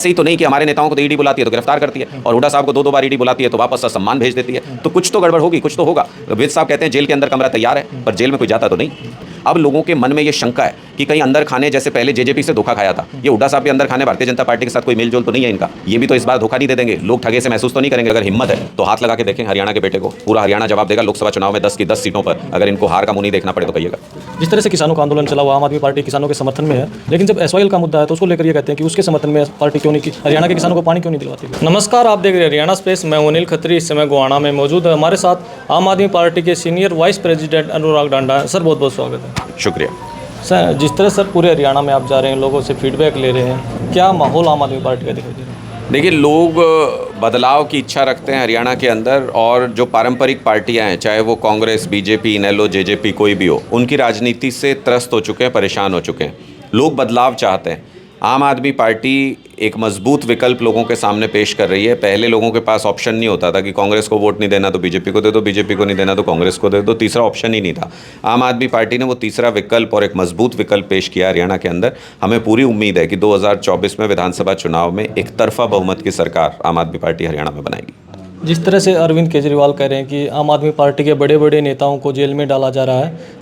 ऐसे ही तो नहीं कि हमारे नेताओं को तो ईडी बुलाती है तो गिरफ्तार करती है और हुड्डा साहब को दो बार ईडी बुलाती है तो वापस सम्मान भेज देती है। तो कुछ तो गड़बड़ होगी, कुछ तो होगा। विज साहब कहते हैं जेल के अंदर कमरा तैयार है, पर जेल में कोई जाता तो नहीं। अब लोगों के मन में ये शंका है कि कहीं अंदर खाने जैसे पहले जेजेपी से धोखा खाया था, ये हुड्डा साहब के अंदर खाने भारतीय जनता पार्टी के साथ कोई मेलजोल तो नहीं है इनका। ये भी तो इस बार धोखा नहीं दे देंगे, लोग ठगे से महसूस तो नहीं करेंगे। अगर हिम्मत है तो हाथ लगा के देखें हरियाणा के बेटे को, पूरा हरियाणा जवाब देगा लोकसभा चुनाव में 10 की 10 सीटों पर। अगर इनको हार का मुंह नहीं देखना पड़े तो कहिएगा। जिस तरह से किसानों का आंदोलन चला हुआ, आम आदमी पार्टी किसानों के समर्थन में है, लेकिन जब एसवाईएल का मुद्दा है तो उसको लेकर ये कहते हैं कि उसके समर्थन में पार्टी क्यों नहीं की, हरियाणा के किसानों को पानी क्यों नहीं दिलवाती। नमस्कार, आप देख रहे हैं हरियाणा स्पेस। मैं अनिल खत्री, इस समय गोहाना में मौजूद है। हमारे साथ आम आदमी पार्टी के सीनियर वाइस प्रेसिडेंट अनुराग डांडा है। सर बहुत बहुत स्वागत है। शुक्रिया सर, जिस तरह सर पूरे हरियाणा में आप जा रहे हैं, लोगों से फीडबैक ले रहे हैं, क्या माहौल आम आदमी पार्टी का दिखाई दे रहा है? देखिए, लोग बदलाव की इच्छा रखते हैं हरियाणा के अंदर, और जो पारंपरिक पार्टियां हैं, चाहे वो कांग्रेस, बीजेपी, इनेलो, जेजेपी कोई भी हो, उनकी राजनीति से त्रस्त हो चुके हैं, परेशान हो चुके हैं। लोग बदलाव चाहते हैं। आम आदमी पार्टी एक मजबूत विकल्प लोगों के सामने पेश कर रही है। पहले लोगों के पास ऑप्शन नहीं होता था कि कांग्रेस को वोट नहीं देना तो बीजेपी को दे दो, बीजेपी को नहीं देना तो कांग्रेस को दे दो, तीसरा ऑप्शन ही नहीं था। आम आदमी पार्टी ने वो तीसरा विकल्प और एक मजबूत विकल्प पेश किया हरियाणा के अंदर। हमें पूरी उम्मीद है कि 2024 में विधानसभा चुनाव में एक तरफा बहुमत की सरकार आम आदमी पार्टी हरियाणा में बनाएगी। जिस तरह से अरविंद केजरीवाल कह रहे हैं कि आम आदमी पार्टी के बड़े बड़े नेताओं को जेल में डाला जा रहा है,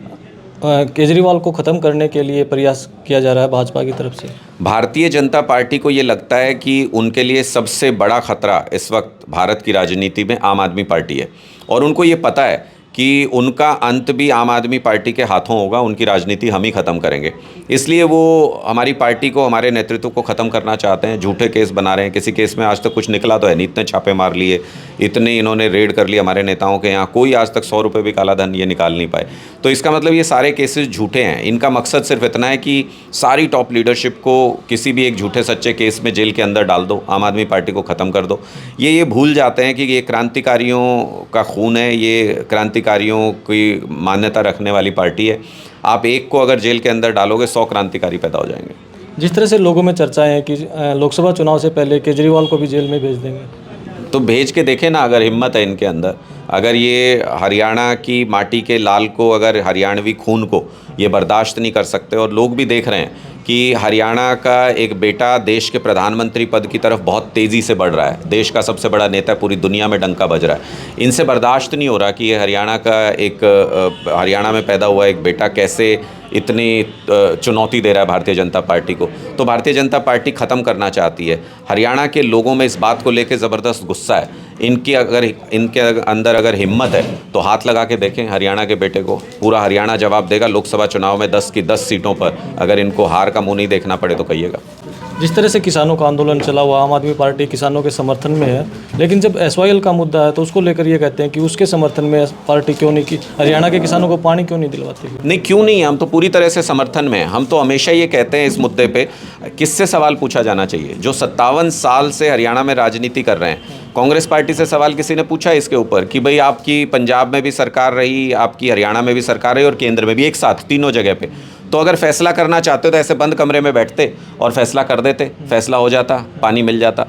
केजरीवाल को ख़त्म करने के लिए प्रयास किया जा रहा है भाजपा की तरफ से। भारतीय जनता पार्टी को ये लगता है कि उनके लिए सबसे बड़ा खतरा इस वक्त भारत की राजनीति में आम आदमी पार्टी है, और उनको ये पता है कि उनका अंत भी आम आदमी पार्टी के हाथों होगा। उनकी राजनीति हम ही ख़त्म करेंगे। इसलिए वो हमारी पार्टी को, हमारे नेतृत्व को ख़त्म करना चाहते हैं। झूठे केस बना रहे हैं। किसी केस में आज तक कुछ निकला तो है नहीं। इतने छापे मार लिए, इतने इन्होंने रेड कर लिए हमारे नेताओं के यहाँ, कोई आज तक 100 रुपये भी काला धन ये निकाल नहीं पाए। तो इसका मतलब ये सारे केसेस झूठे हैं। इनका मकसद सिर्फ इतना है कि सारी टॉप लीडरशिप को किसी भी एक झूठे सच्चे केस में जेल के अंदर डाल दो, आम आदमी पार्टी को ख़त्म कर दो। ये भूल जाते हैं कि ये क्रांतिकारियों का खून है, ये क्रांतिकारियों की मान्यता रखने वाली पार्टी है। आप एक को अगर जेल के अंदर डालोगे 100 क्रांतिकारी पैदा हो जाएंगे। जिस तरह से लोगों में चर्चाएं हैं कि लोकसभा चुनाव से पहले केजरीवाल को भी जेल में भेज देंगे, तो भेज के देखें ना, अगर हिम्मत है इनके अंदर। अगर ये हरियाणा की माटी के लाल को, अगर हरियाणवी खून को ये बर्दाश्त नहीं कर सकते, और लोग भी देख रहे हैं कि हरियाणा का एक बेटा देश के प्रधानमंत्री पद की तरफ बहुत तेज़ी से बढ़ रहा है, देश का सबसे बड़ा नेता पूरी दुनिया में डंका बज रहा है, इनसे बर्दाश्त नहीं हो रहा कि ये हरियाणा का एक हरियाणा में पैदा हुआ एक बेटा कैसे इतनी चुनौती दे रहा है भारतीय जनता पार्टी को। तो भारतीय जनता पार्टी ख़त्म करना चाहती है। हरियाणा के लोगों में इस बात को लेकर ज़बरदस्त गुस्सा है। इनके अंदर अगर हिम्मत है तो हाथ लगा के देखें हरियाणा के बेटे को, पूरा हरियाणा जवाब देगा लोकसभा चुनाव में 10 की 10 सीटों पर। अगर इनको हार का मुंह नहीं देखना पड़े तो कहिएगा। जिस तरह से किसानों का आंदोलन चला हुआ, आम आदमी पार्टी किसानों के समर्थन में है, लेकिन जब एसवाईएल का मुद्दा है तो उसको लेकर ये कहते हैं कि उसके समर्थन में पार्टी क्यों नहीं की, हरियाणा के किसानों को पानी क्यों नहीं दिलवाती। नहीं, क्यों नहीं, हम तो पूरी तरह से समर्थन में हैं। हम तो हमेशा ये कहते हैं इस मुद्दे पे किससे सवाल पूछा जाना चाहिए। जो 57 साल से हरियाणा में राजनीति कर रहे हैं, कांग्रेस पार्टी से सवाल किसी ने पूछा इसके ऊपर कि भाई आपकी पंजाब में भी सरकार रही, आपकी हरियाणा में भी सरकार रही और केंद्र में भी, एक साथ तीनों जगह पे। तो अगर फैसला करना चाहते हो तो ऐसे बंद कमरे में बैठते और फैसला कर देते, फैसला हो जाता, पानी मिल जाता।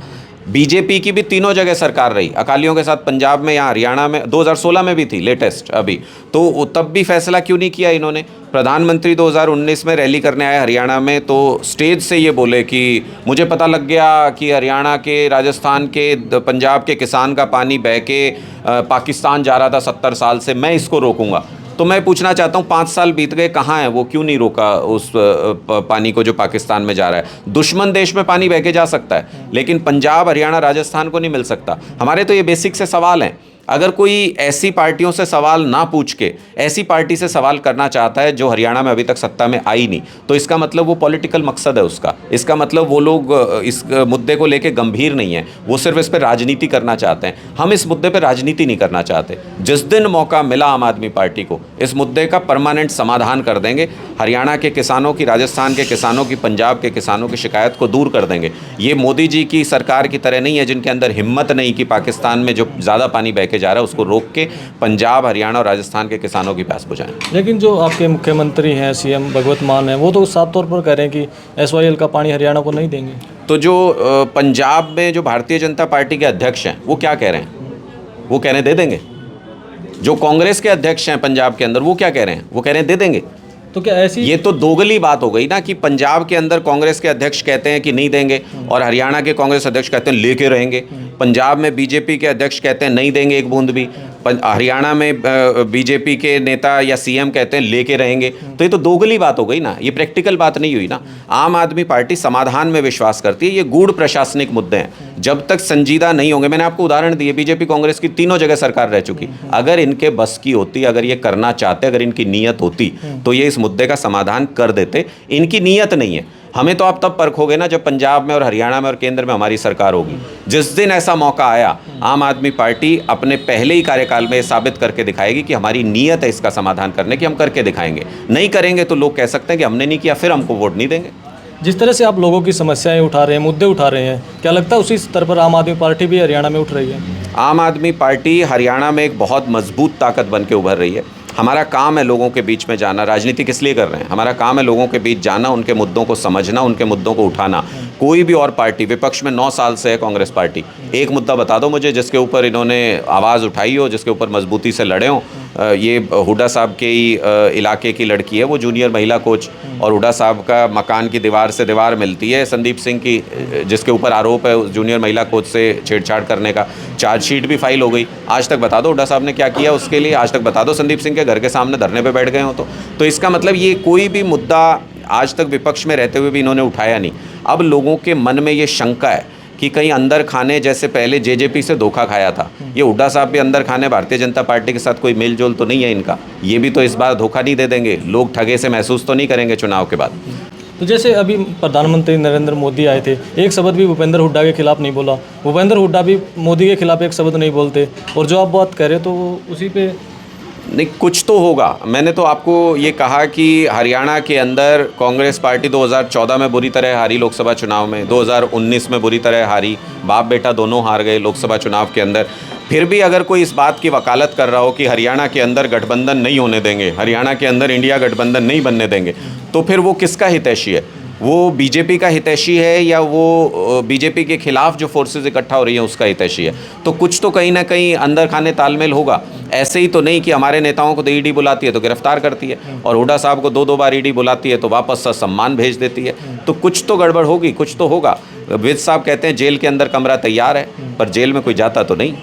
बीजेपी की भी तीनों जगह सरकार रही, अकालियों के साथ पंजाब में, यहाँ हरियाणा में, 2016 में भी थी लेटेस्ट अभी, तो तब भी फैसला क्यों नहीं किया इन्होंने। प्रधानमंत्री 2019 में रैली करने आए हरियाणा में, तो स्टेज से ये बोले कि मुझे पता लग गया कि हरियाणा के, राजस्थान के, पंजाब के किसान का पानी बह के पाकिस्तान जा रहा था 70 साल से, मैं इसको रोकूंगा। तो मैं पूछना चाहता हूँ 5 साल बीत गए, कहाँ है वो, क्यों नहीं रोका उस पानी को जो पाकिस्तान में जा रहा है। दुश्मन देश में पानी बह के जा सकता है, लेकिन पंजाब, हरियाणा, राजस्थान को नहीं मिल सकता। हमारे तो ये बेसिक से सवाल हैं। अगर कोई ऐसी पार्टियों से सवाल ना पूछ के ऐसी पार्टी से सवाल करना चाहता है जो हरियाणा में अभी तक सत्ता में आई नहीं, तो इसका मतलब वो पॉलिटिकल मकसद है उसका। इसका मतलब वो लोग इस मुद्दे को लेके गंभीर नहीं है, वो सिर्फ इस पर राजनीति करना चाहते हैं। हम इस मुद्दे पर राजनीति नहीं करना चाहते। जिस दिन मौका मिला आम आदमी पार्टी को, इस मुद्दे का परमानेंट समाधान कर देंगे। हरियाणा के किसानों की, राजस्थान के किसानों की, पंजाब के किसानों की शिकायत को दूर कर देंगे। ये मोदी जी की सरकार की तरह नहीं है जिनके अंदर हिम्मत नहीं कि पाकिस्तान में जो ज़्यादा पानी बह के जा रहा है उसको रोक के पंजाब, हरियाणा और राजस्थान के किसानों की प्यास बुझाएं। लेकिन जो आपके मुख्यमंत्री हैं, सीएम भगवत मान हैं, वो तो साफ तौर पर कह रहे हैं कि एसवाईएल का पानी हरियाणा को नहीं देंगे। तो जो पंजाब में जो भारतीय जनता पार्टी के अध्यक्ष हैं वो क्या कह रहे हैं? वो कह रहे हैं दे देंगे। जो कांग्रेस के अध्यक्ष हैं पंजाब के अंदर वो क्या कह रहे हैं? वो कह रहे हैं दे देंगे। तो क्या ऐसी ये तो दोगली बात हो गई ना कि पंजाब के अंदर कांग्रेस के अध्यक्ष कहते हैं कि नहीं देंगे और हरियाणा के कांग्रेस अध्यक्ष कहते हैं लेके रहेंगे। पंजाब में बीजेपी के अध्यक्ष कहते हैं नहीं देंगे एक बूंद भी, हरियाणा में बीजेपी के नेता या सीएम कहते हैं लेके रहेंगे। तो ये तो दोगली बात हो गई ना, ये प्रैक्टिकल बात नहीं हुई ना। आम आदमी पार्टी समाधान में विश्वास करती है, ये गूढ़ प्रशासनिक मुद्दे हैं। जब तक संजीदा नहीं होंगे, मैंने आपको उदाहरण दिए, बीजेपी कांग्रेस की तीनों जगह सरकार रह चुकी, अगर इनके बस की होती, अगर ये करना चाहते, अगर इनकी नीयत होती तो ये इस मुद्दे का समाधान कर देते। इनकी नीयत नहीं है। हमें तो आप तब परखोगे ना जब पंजाब में और हरियाणा में और केंद्र में हमारी सरकार होगी। जिस दिन ऐसा मौका आया, आम आदमी पार्टी अपने पहले ही कार्यकाल में साबित करके दिखाएगी कि हमारी नीयत है इसका समाधान करने की, हम करके दिखाएंगे। नहीं करेंगे तो लोग कह सकते हैं कि हमने नहीं किया, फिर हमको वोट नहीं देंगे। जिस तरह से आप लोगों की समस्याएं उठा रहे हैं, मुद्दे उठा रहे हैं, क्या लगता है उसी स्तर पर आम आदमी पार्टी भी हरियाणा में उठ रही है? आम आदमी पार्टी हरियाणा में एक बहुत मजबूत ताकत बन के उभर रही है। हमारा काम है लोगों के बीच में जाना। राजनीति किस लिए कर रहे हैं? हमारा काम है लोगों के बीच जाना, उनके मुद्दों को समझना, उनके मुद्दों को उठाना। कोई भी और पार्टी, विपक्ष में 9 साल से है कांग्रेस पार्टी, एक मुद्दा बता दो मुझे जिसके ऊपर इन्होंने आवाज़ उठाई हो, जिसके ऊपर मजबूती से लड़े हों। ये हुड्डा साहब के ही इलाके की लड़की है, वो जूनियर महिला कोच, और हुड्डा साहब का मकान की दीवार से दीवार मिलती है। संदीप सिंह की, जिसके ऊपर आरोप है उस जूनियर महिला कोच से छेड़छाड़ करने का, चार्जशीट भी फाइल हो गई। आज तक बता दो हुड्डा साहब ने क्या किया उसके लिए, आज तक बता दो संदीप सिंह के घर के सामने धरने पे बैठ गए हो तो इसका मतलब ये कोई भी मुद्दा आज तक विपक्ष में रहते हुए भी इन्होंने उठाया नहीं। अब लोगों के मन में ये शंका है कि कहीं अंदर खाने जैसे पहले जेजेपी से धोखा खाया था, ये हुड्डा साहब भी अंदर खाने भारतीय जनता पार्टी के साथ कोई मेल जोल तो नहीं है इनका, ये भी तो इस बार धोखा नहीं दे देंगे, लोग ठगे से महसूस तो नहीं करेंगे चुनाव के बाद। तो जैसे अभी प्रधानमंत्री नरेंद्र मोदी आए थे, एक शब्द भी भूपेंद्र हुड्डा के खिलाफ नहीं बोला, भूपेंद्र हुड्डा भी मोदी के खिलाफ एक शब्द नहीं बोलते, और जो आप बात कह रहे हो तो वो उसी पे नहीं, कुछ तो होगा। मैंने तो आपको ये कहा कि हरियाणा के अंदर कांग्रेस पार्टी 2014 में बुरी तरह हारी लोकसभा चुनाव में, 2019 में बुरी तरह हारी, बाप बेटा दोनों हार गए लोकसभा चुनाव के अंदर। फिर भी अगर कोई इस बात की वकालत कर रहा हो कि हरियाणा के अंदर गठबंधन नहीं होने देंगे, हरियाणा के अंदर इंडिया गठबंधन नहीं बनने देंगे, तो फिर वो किसका हितैषी है? वो बीजेपी का हितैषी है या वो बीजेपी के खिलाफ जो फोर्सेस इकट्ठा हो रही हैं उसका हितैषी है? तो कुछ तो कहीं ना कहीं अंदर खाने तालमेल होगा। ऐसे ही तो नहीं कि हमारे नेताओं को तो ईडी बुलाती है तो गिरफ्तार करती है, और हुड्डा साहब को 2-2 बार ईडी बुलाती है तो वापस सम्मान भेज देती है। तो कुछ तो गड़बड़ होगी, कुछ तो होगा। विद साहब कहते हैं जेल के अंदर कमरा तैयार है, पर जेल में कोई जाता तो नहीं।